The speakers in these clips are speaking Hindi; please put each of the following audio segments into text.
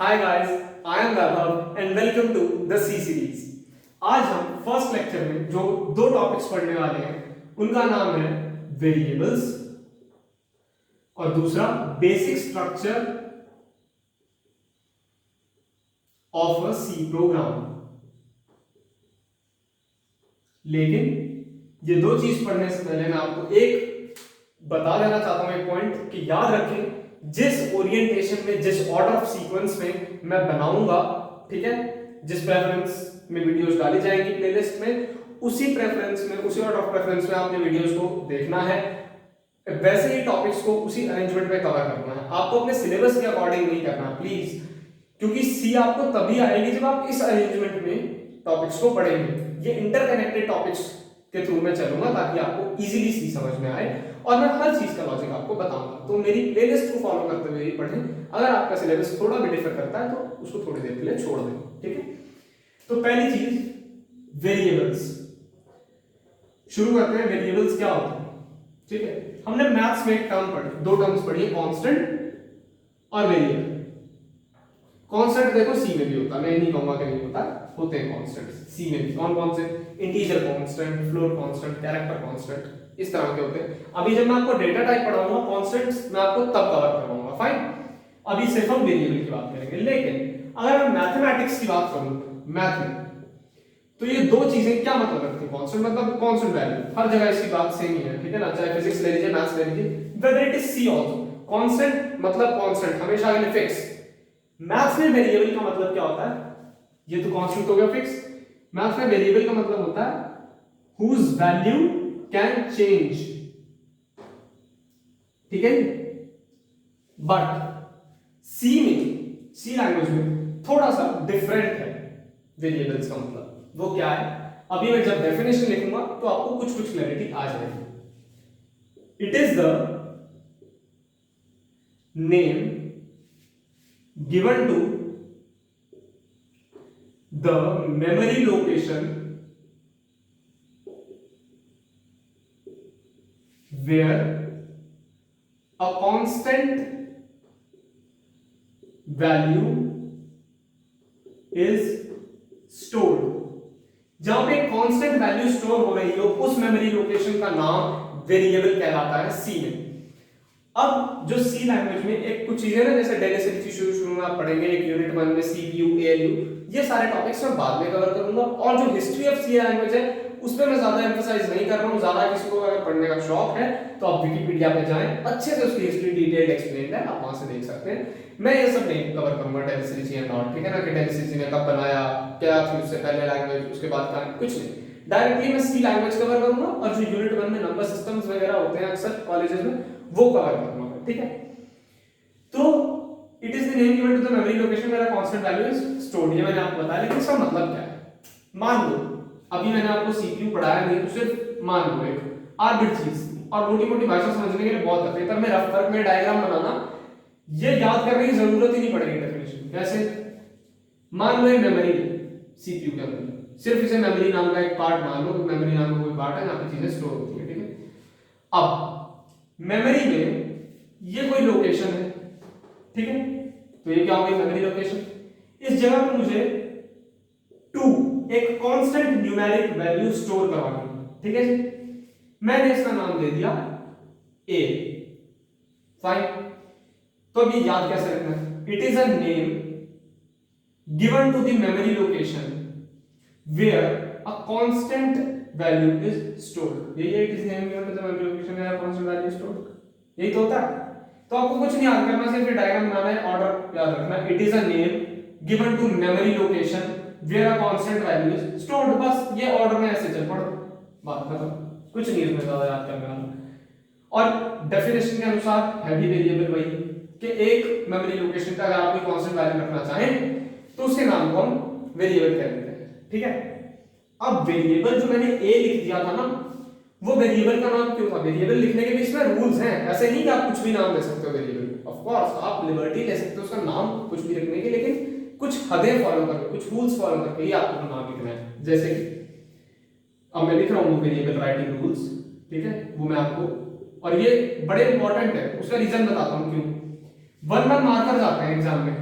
Hi guys, I am Vaibhav and welcome to the C series. आज हम फर्स्ट लेक्चर में जो दो टॉपिक्स पढ़ने वाले हैं उनका नाम है वेरिएबल्स और दूसरा basic structure of a C program. लेकिन ये दो चीज पढ़ने से पहले मैं आपको एक बता देना चाहता हूं, एक पॉइंट कि याद रखें जिस ओरिएंटेशन में, जिस ऑर्डर ऑफ सीक्वेंस में मैं बनाऊंगा, ठीक है, जिस प्रेफरेंस में वीडियोस डाली जाएंगी प्लेलिस्ट में, उसी प्रेफरेंस में, उसी ऑर्डर ऑफ प्रेफरेंस में आपने वीडियोस को देखना है। वैसे ही टॉपिक्स को उसी अरेंजमेंट में कवर करना है। आपको अपने सिलेबस के अकॉर्डिंग नहीं करना प्लीज, क्योंकि सी आपको तभी आएगी जब आप इस अरेंजमेंट में टॉपिक्स को पढ़ेंगे। ये इंटरकनेक्टेड टॉपिक्स के थ्रू में चलूंगा ताकि आपको इजीली सी समझ में आए और मैं हर चीज का लॉजिक आपको बताऊंगा। तो मेरी प्लेलिस्ट को फॉलो करते हुए ही पढ़ें। अगर आपका सिलेबस थोड़ा भी डिफर करता है तो उसको थोड़ी देर के लिए छोड़ दें, ठीक है। तो पहली चीज वेरिएबल्स, शुरू करते हैं। वेरिएबल्स क्या होते हैं, ठीक है। हमने मैथ्स में एक टर्म पढ़ी, दो टर्म्स पढ़ी है, कांस्टेंट और वेरिएबल। कांस्टेंट देखो सी में भी होता है, मैं नहीं कहूंगा कि नहीं होता, होते हैं कांस्टेंट सी में भी। कौन कौन से? Integer constant, floor constant, character constant, इस तरह के होते हैं। अभी जब मैं आपको डेटा टाइप पढ़ाऊंगा कांस्टेंट्स मैं आपको तब कवर करवाऊंगा, फाइन। अभी सिर्फ हम वेरिएबल की बात करेंगे। लेकिन अगर मैं मैथमेटिक्स की बात करूं, मैथ में, तो ये दो चीजें क्या मतलब रखती है? कांस्टेंट मतलब कांस्टेंट वैल्यू, हर जगह इसकी बात सेम ही है, ठीक है ना। चाहे फिजिक्स ले लीजिए, मैथ्स ले लीजिए, whether it is C also. Constant मतलब कांस्टेंट, हमेशा के लिए फिक्स। मैथ्स में वेरिएबल का मतलब क्या होता है? ये तो कांस्टेंट हो गया, फिक्स। मैथ्स में वेरिएबल का मतलब होता है whose value can change, ठीक है। बट सी में, सी लैंग्वेज में थोड़ा सा डिफरेंट है वेरिएबल्स का मतलब। वो क्या है? अभी मैं जब डेफिनेशन लिखूंगा तो आपको कुछ कुछ क्लैरिटी आ जाएगी। It is the name given to the memory location where a constant value is stored। जहां पे कांस्टेंट वैल्यू स्टोर हो रही हो उस मेमोरी लोकेशन का नाम वेरिएबल कहलाता है सी में। अब जो सी लैंग्वेज में एक कुछ चीजें ना, जैसे डेटा शुरू में आप पढ़ेंगे, एक यूनिट 1 में सीपीयू, एएलयू, ये सारे टॉपिक्स मैं बाद में कवर करूंगा। और जो हिस्ट्री ऑफ सी लैंग्वेज है उस पे मैं ज्यादा एम्फसाइज नहीं कर रहा हूं। ज्यादा किसी को अगर पढ़ने का शौक है तो आप विकिपीडिया पे जाएं, अच्छे से उसकी हिस्ट्री डिटेल्ड एक्सप्लेन्ड है, आप वहां से देख सकते हैं। मैं ये सब नहीं कवर करूंगा, टेलिसिरिजी एंड नॉट, ठीक है ना, कि टेलिसिरिजी ने कब बनाया, क्या थी उससे पहले लैंग्वेज, उसके बाद का कुछ नहीं। डायरेक्टली मैं सी लैंग्वेज कवर करूंगा और जो यूनिट 1 में नंबर सिस्टम्स वगैरह होते हैं अक्सर कॉलेजेस में, वो कवर करूंगा, ठीक है। तो it is the name given to the memory location where a constant value is stored. ये मैंने आपको बताया, लेकिन इसका मतलब क्या है? मान लो अभी मैंने आपको सीपीयू पढ़ाया नहीं, तो सिर्फ मान लो एक आर्बिट चीज, और मोटी मोटी भाषा समझने के लिए बहुत है, पेपर में रफ वर्क में डायग्राम बनाना, ये याद करने की जरूरत ही नहीं पड़ेगी डेफिनेशन। कैसे? मान लो ये मेमोरी है सीपीयू के अंदर, सिर्फ इसे मेमोरी नाम का एक पार्ट मान लो, मेमोरी नाम का कोई पार्ट है जहां पे चीजें स्टोर होती है, ठीक है। अब मेमोरी में ये कोई लोकेशन है, ठीक है, तो ये क्या होगी? Memory location. इस जगह पे मुझे 2 एक कांस्टेंट न्यूमेरिक वैल्यू स्टोर करवानी है, ठीक है जी। मैंने इसका नाम दे दिया a, फाइन। तो अभी याद कैसे रखना है? It is a name given to the memory location where a constant value is stored. यही है, it is name given to the memory location where a constant value is stored. यही तो होता है। तो आपको कुछ नहीं याद करना, सिर्फ डायग्राम बनाना है, ऑर्डर याद रखना। It is a name given to memory location where a constant value is stored. बस ये ऑर्डर में ऐसे चल पड़ो, बात खत्म। कुछ नहीं इसमें ज्यादा याद करने वाला। और डेफिनेशन के अनुसार है भी वेरिएबल वही कि एक मेमोरी लोकेशन का अगर आप कोई कांस्टेंट वैल्यू रखना चाहें तो उसके नाम को हम वेरिएबल कह देते हैं, ठीक है। अब वेरिएबल जो मैंने ए लिख दिया था ना, वो वेरिएबल का नाम क्यों था? वेरिएबल लिखने के बीच में रूल्स हैं, ऐसे नहीं कि आप कुछ भी नाम दे सकते हो वेरिएबल। ऑफ कोर्स आप लिबर्टी ले सकते हो उसका नाम कुछ भी रखने की, लेकिन कुछ हदें फॉलो करके, कुछ रूल्स फॉलो करके ही आपको नाम लिखना है। जैसे कि अब मैं लिख रहा हूं वेरिएबल राइटिंग रूल्स, ठीक है, वो मैं आपको, और ये बड़े इंपॉर्टेंट है, उसका रीजन बताता हूं क्यों। 1 1 मार्कर्स आते हैं एग्जाम में,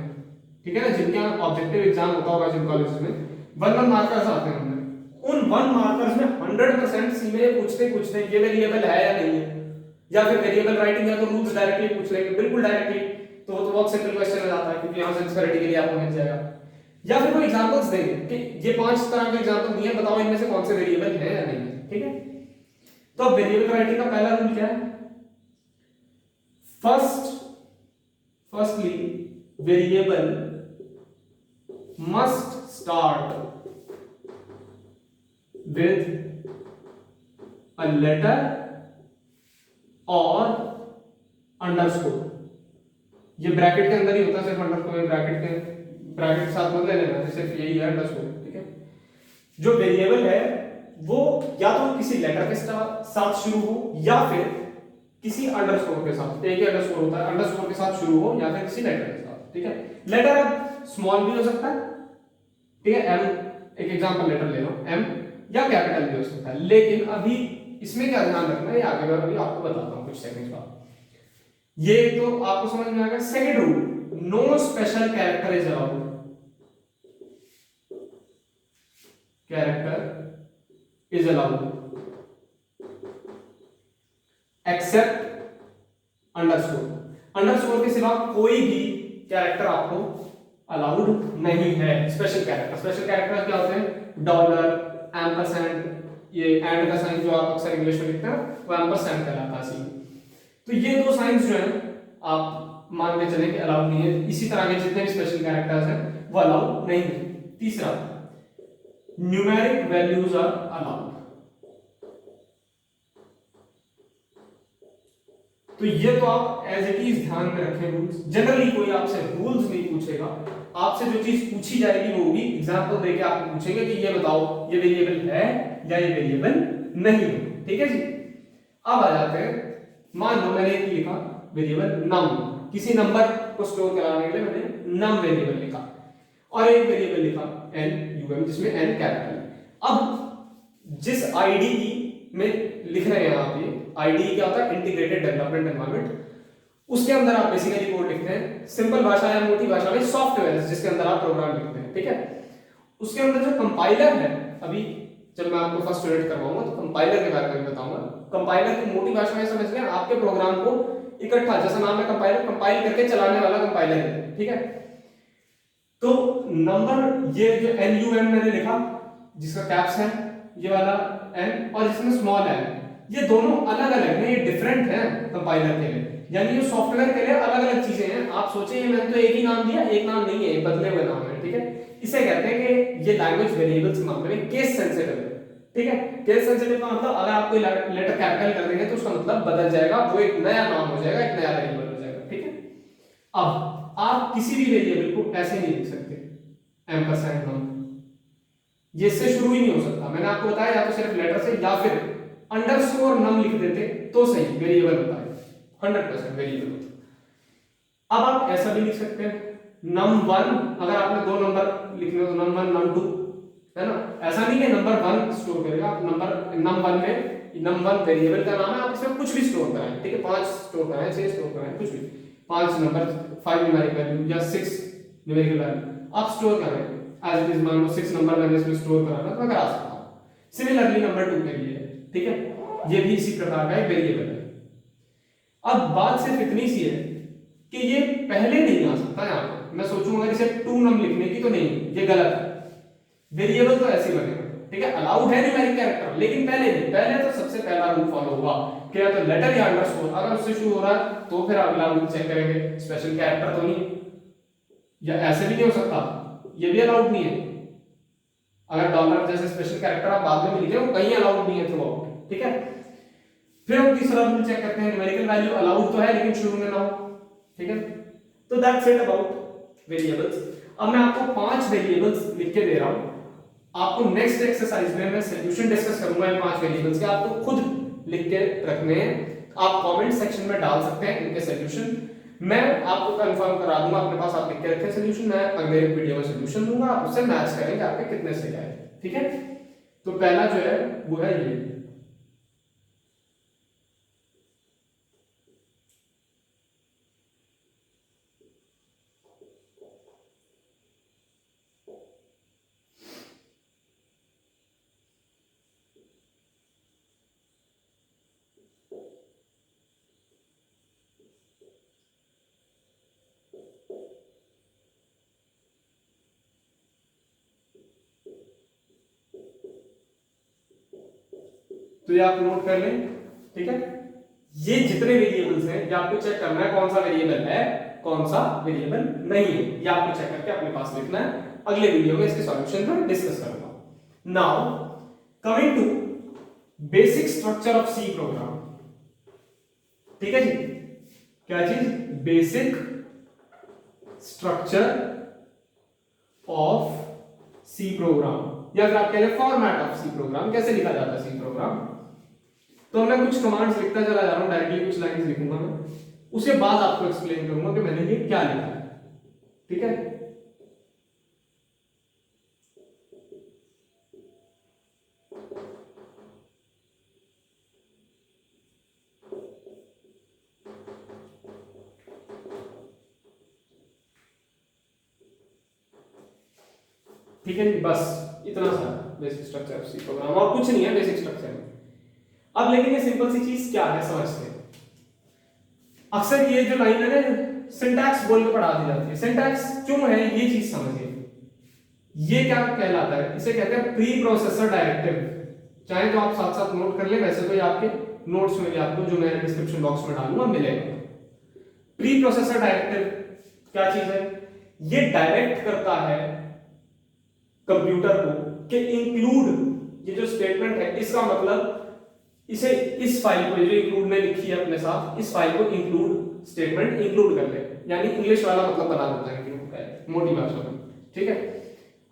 ठीक है ना, जिनके यहाँ ऑब्जेक्टिव एग्जाम होता होगा जिन कॉलेज में, 1 मार्कर्स आते हैं उनमें, उन 1 मार्कर्स में 100% सी में पूछते हैं ये वेरिएबल है या नहीं है, या फिर वेरिएबल राइटिंग या तो रूल्स डायरेक्टली पूछ लेंगे, बिल्कुल डायरेक्टली, तो वो तो बहुत सिंपल क्वेश्चन हो जाता है क्योंकि यहाँ से सिक्योरिटी के लिए आपको मिल जाएगा। या फिर वो एग्जांपल्स देंगे कि ये 5 तरह के एग्जांपल दिए, बताओ इनमें से कौन से वेरिएबल है या नहीं है, ठीक है। तो अब वेरिएबल राइटिंग का पहला रूल क्या है, firstly variable must start with a letter और अंडरस्कोर। ये ब्रैकेट के अंदर ही होता है, सिर्फ अंडरस्कोर ब्रैकेट के साथ मत ले लेना, सिर्फ यही है अंडरस्कोर, ठीक है। जो वेरिएबल है वो या तो किसी लेटर के साथ शुरू हो या फिर किसी अंडरस्कोर के साथ, एक ही अंडरस्कोर होता है, अंडरस्कोर के साथ शुरू हो या फिर किसी लेटर के साथ, ठीक है। लेटर अब स्मॉल भी हो सकता है, ठीक है, एम, एक एग्जांपल लेटर ले लो एम, या कैपिटल भी हो सकता है, लेकिन अभी इसमें क्या ध्यान रखना है, आगे मैं अभी आपको बताता हूं कुछ सेकंड्स बाद। ये तो आपको समझ में आ गया। Second rule, no special character is allowed, character is allowed except underscore. Underscore के सिवा कोई भी कैरेक्टर आपको अलाउड नहीं है। स्पेशल कैरेक्टर क्या होते हैं, डॉलर, एम्परसैंड, ये एंड का साइन जो आप अक्सर इंग्लिश में लिखते हैं वो एम्परसैंड कहलाता है। तो ये दो साइंस जो है आप मान के चलें कि अलाउड नहीं है। इसी तरह के जितने भी स्पेशल कैरेक्टर्स हैं वो अलाउड नहीं है। तीसरा, न्यूमेरिक वैल्यूज आर अलाउड। तो ये तो आप एज इट इज ध्यान में रखें रूल्स। जनरली कोई आपसे रूल्स नहीं पूछेगा, आपसे जो चीज पूछी जाएगी वो होगी एग्जांपल देके आपको पूछेंगे कि ये बताओ ये वेरिएबल है या ये वेरिएबल नहीं है, ठीक है जी। अब आ जाते हैं, मान लो मैंने एक लिखा वेरिएबल नम, किसी नंबर को स्टोर कराने के लिए मैंने नम वेरिएबल लिखा, और एक वेरिएबल लिखा एन यूएम जिसमें एन कैपिटल। अब जिस आईडी में लिख रहे हैं आप, ये आईडी क्या होता है, इंटीग्रेटेड डेवलपमेंट एनवायरनमेंट, उसके अंदर आप बेसिकली कोड लिखते हैं, सिंपल भाषा या मोटी भाषा में सॉफ्टवेयर जिसके अंदर आप प्रोग्राम लिखते हैं, ठीक है। उसके अंदर जो कंपाइलर है, अभी जब मैं आपको फर्स्ट यूनिट करवाऊंगा तो कंपाइलर के बारे में बताऊंगा। कंपाइलर की मोटी भाषा में समझ लें, आपके प्रोग्राम को इकट्ठा, जैसा नाम है कंपाइलर, कंपाइल करके चलाने वाला कंपाइलर है, ठीक है। तो नंबर, ये जो NUM मैंने लिखा जिसका कैप्स है ये वाला n, और इसमें स्मॉल n, ये दोनों अलग अलग हैं, ये डिफरेंट है कंपाइलर के लिए, यानी ये सॉफ्टवेयर के लिए अलग अलग चीजें हैं। आप सोचिए मैंने तो एक ही नाम दिया, एक नाम नहीं है, ये बदले हुए नाम है, ठीक है। इसे कहते हैं कि ये लैंग्वेज वेरिएबल्स के मामले में केस सेंसिटिव है, ठीक है। केस सेंसिटिव का मतलब अगर आप कोई लेटर कैपिटल कर देंगे तो उसका मतलब बदल जाएगा, वो एक नया नाम हो जाएगा, एक नया वेरिएबल हो जाएगा, ठीक है। अब आप किसी भी वेरिएबल को ऐसे नहीं लिख सकते एम्परसैंड नम, ये इससे शुरू ही नहीं हो सकता। मैंने आपको बताया या तो सिर्फ लेटर से या फिर अंडरस्कोर नम लिख देते तो सही वेरिएबल होता है, 100% वेरिएबल होता है। अब आप ऐसा भी लिख सकते हैं num1, अगर आपने दो नंबर लिखने हो तो num1 num2, है ना। ऐसा नहीं है नंबर 1 स्टोर करेगा, आप नंबर num1 में, num1 वेरिएबल का नाम है, आप इसमें कुछ भी स्टोर कराएं, ठीक है, 5 स्टोर कराएं, 6 स्टोर कराएं, कुछ भी, 5 नंबर, 5 न्यूमेरिक वैल्यू या 6 न्यूमेरिकल वैल्यू आप स्टोर करें एज इट इज। मान लो 6 नंबर मैंने इसमें स्टोर कराना तो मैं करा सकता हूं। सिमिलरली नंबर 2 के लिए, ठीक है, ये भी इसी प्रकार का एक वेरिएबल है। अब बात सिर्फ इतनी सी है कि ये पहले नहीं आ सकता। यहां पर मैं सोचूंगा इसे 2 नम लिखने की तो नहीं, ये गलत है, वेरिएबल तो ऐसे ही बनेगा, ठीक है। अलाउड है न्यूमेरिक कैरेक्टर, लेकिन पहले नहीं, पहले तो सबसे पहला रूल फॉलो होगा कि या तो लेटर या अंडरस्कोर, अगर उससे शुरू हो रहा है तो फिर अगला रूल चेक करेंगे स्पेशल कैरेक्टर तो नहीं, या ऐसे भी नहीं हो सकता, ये भी अलाउड नहीं है। अगर डॉलर जैसे स्पेशल कैरेक्टर आप बाद में लिखे वो कहीं अलाउड नहीं है थ्रू आउट, ठीक है। फिर हम तीसरा रूल चेक करते हैं, न्यूमेरिकल वैल्यू अलाउड तो है लेकिन शुरू में ना हो, ठीक है। तो दैट्स इट अबाउट वेरिएबल्स। अब मैं आपको 5 वेरिएबल्स लिख के दे रहा हूं, आपको नेक्स्ट एक्सरसाइज में मैं सॉल्यूशन डिस्कस करूंगा इन 5 वेरिएबल्स के, आपको खुद लिख के रखने हैं, आप कमेंट सेक्शन में डाल सकते हैं इनके सॉल्यूशन, मैं आपको कंफर्म करा दूंगा अपने पास, आप लिख के रखें सॉल्यूशन, मैं अगले वीडियो में सॉल्यूशन दूंगा, आप उससे मैच करेंगे आपके कितने सही आए, ठीक है। तो पहला जो है वो है ये, तो ये आप नोट कर लें, ठीक है। ये जितने वेरिएबल्स हैं ये आपको चेक करना है कौन सा वेरिएबल है कौन सा वेरिएबल नहीं है, ये आपको चेक करके अपने पास लिखना है। अगले वीडियो में इसके सॉल्यूशन पर डिस्कस करूंगा। Now coming to basic structure of C program, ठीक है जी। क्या चीज? Basic structure of C program, या फिर आप कह रहे फॉर्मेट ऑफ सी प्रोग्राम। कैसे लिखा जाता है सी प्रोग्राम? तो मैं कुछ कमांड्स लिखता चला जा रहा हूं, डायरेक्टली कुछ लाइंस लिखूंगा मैं, उसके बाद आपको एक्सप्लेन करूंगा कि मैंने ये क्या लिखा है, ठीक है। ठीक है जी, बस इतना सा basic structure of C program, और कुछ नहीं है बेसिक स्ट्रक्चर में। अब लेकिन ये सिंपल सी चीज क्या है समझते हैं। अक्सर ये जो लाइन है ना सिंटैक्स बोल के पढ़ा दी जाती है, सिंटैक्स क्यों है ये चीज समझिए। ये क्या कहलाता है? इसे कहते हैं प्री प्रोसेसर डायरेक्टिव। चाहे तो आप साथ साथ नोट कर ले, वैसे तो ये आपके नोट्स में भी आपको जो मैं डिस्क्रिप्शन बॉक्स में डालूंगा मिलेगा। प्री प्रोसेसर डायरेक्टिव क्या चीज है? ये डायरेक्ट करता है कंप्यूटर को कि इंक्लूड, ये जो स्टेटमेंट है इसका मतलब इसे इस फाइल को जो इंक्लूड में लिखी है अपने साथ, इस फाइल को इंक्लूड स्टेटमेंट इंक्लूड कर ले, यानी इंग्लिश वाला मतलब बना देता है इंक्लूड का मोटी भाषा में, ठीक है।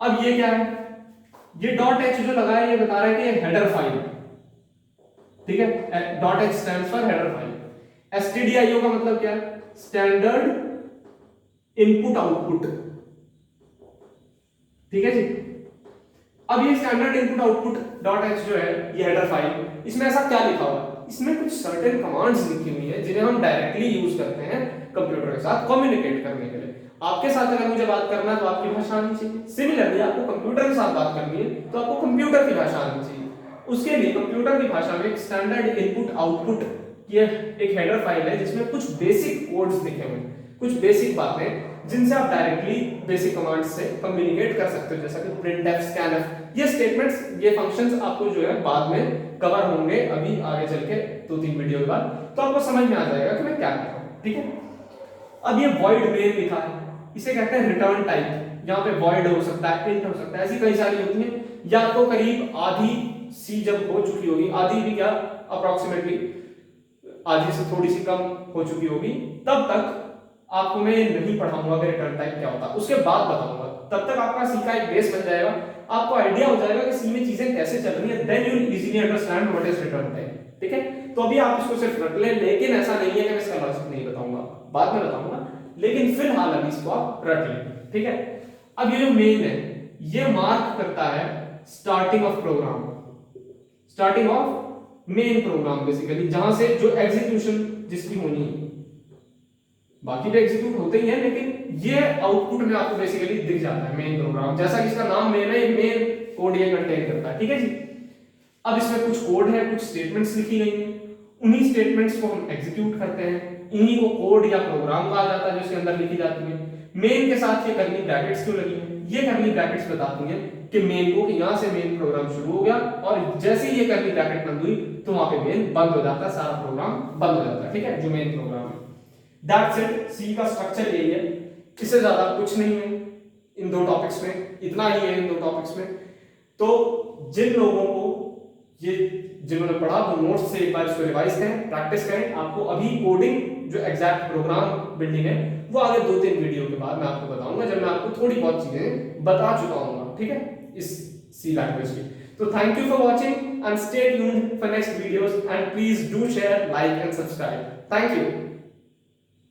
अब ये क्या है? ये डॉट एच जो लगा है ये बता रहा है कि ये हेडर फाइल है, ठीक है। Dot H stands for header file. STDIO का मतलब क्या है? स्टैंडर्ड इनपुट आउटपुट, ठीक है जी। अब ये standard input output dot H जो है ये हेडर फाइल, इसमें ऐसा क्या लिखा हुआ है? इसमें कुछ सर्टेन कमांड्स लिखी हुई है जिन्हें हम डायरेक्टली यूज करते हैं कंप्यूटर के साथ कम्युनिकेट करने के लिए। आपके साथ अगर मुझे बात करना है तो आपकी भाषा आनी चाहिए, सिमिलरली आपको कंप्यूटर के साथ बात करनी है तो आपको कंप्यूटर की भाषा आनी चाहिए। उसके लिए कंप्यूटर की भाषा में एक स्टैंडर्ड इनपुट आउटपुट ये एक हेडर फाइल है जिसमें कुछ बेसिक कोड्स लिखे हुए हैं, कुछ बेसिक बातें जिनसे आप डायरेक्टली बेसिक कमांड्स से कम्युनिकेट कर सकते हो, जैसा कि printf, scanf। ये स्टेटमेंट्स, ये फंक्शंस आपको जो है बाद में कवर होंगे अभी आगे चल के 2-3 वीडियो के बाद, तो आपको समझ में आ जाएगा कि मैं क्या कह रहा हूं, ठीक है। अब ये void main लिखा है, इसे कहते हैं रिटर्न टाइप। यहाँ पे void हो सकता है, int हो सकता है, ऐसी कई सारी होती है। या तो करीब आधी सी जब हो चुकी होगी, आधी भी क्या अप्रोक्सीमेटली आधी से थोड़ी सी कम हो चुकी होगी, तब तक आपको मैं नहीं पढ़ाऊंगा कि रिटर्न टाइप क्या होता है, उसके बाद बताऊंगा। तब तक आपका सी का एक बेस बन जाएगा, आपको आइडिया हो जाएगा कि सी में चीजें कैसे चल रही है, then you will easily understand what is return type, ठीक है। तो अभी आप इसको सिर्फ रट लें, लेकिन ऐसा नहीं है कि मैं इसका लॉजिक नहीं बताऊंगा, बाद में बताऊंगा, लेकिन फिलहाल अभी इसको आप रट लें, ठीक है। अब ये जो मेन है ये मार्क करता है starting of program, starting of main program basically, जहां से जो एग्जीक्यूशन जिसकी होनी है, बाकी भी एग्जीक्यूट होते ही हैं, लेकिन ये आउटपुट में आपको बेसिकली दिख जाता है मेन प्रोग्राम, जैसा कि इसका नाम मेन है, मेन कोड ये कंटेन करता है, ठीक है जी। अब इसमें कुछ कोड है, कुछ स्टेटमेंट्स लिखी गई हैं, उन्हीं स्टेटमेंट्स को हम एग्जीक्यूट करते हैं, इन्हीं को कोड या प्रोग्राम कहा जाता है जो इसके अंदर लिखी जाती है। मेन के साथ ये कर्ली ब्रैकेट्स क्यों लगी हैं? ये कर्ली ब्रैकेट्स बताती हैं कि मेन को, कि यहां से मेन प्रोग्राम शुरू हो गया और जैसे ही ये कर्ली ब्रैकेट बंद हुई तो वहां पे मेन बंद हो जाता है, सारा प्रोग्राम बंद हो जाता है, ठीक है, जो मेन प्रोग्राम है। दैट्स इट, सी का स्ट्रक्चर यही है, इससे ज्यादा कुछ नहीं है इन दो टॉपिक्स में, इतना ही है इन दो टॉपिक्स में। तो जिन लोगों को ये जिन्होंने पढ़ा वो नोट्स से एक बार इसको रिवाइज करें, प्रैक्टिस करें। आपको अभी कोडिंग जो एग्जैक्ट प्रोग्राम बिल्डिंग है वो आगे 2-3 वीडियो के बाद मैं आपको बताऊंगा, जब मैं आपको थोड़ी बहुत चीजें बता चुका हूँ, ठीक है, इस सी लैंग्वेज की। तो thank you for watching and stay tuned for next videos and please do share, like and subscribe. Thank you.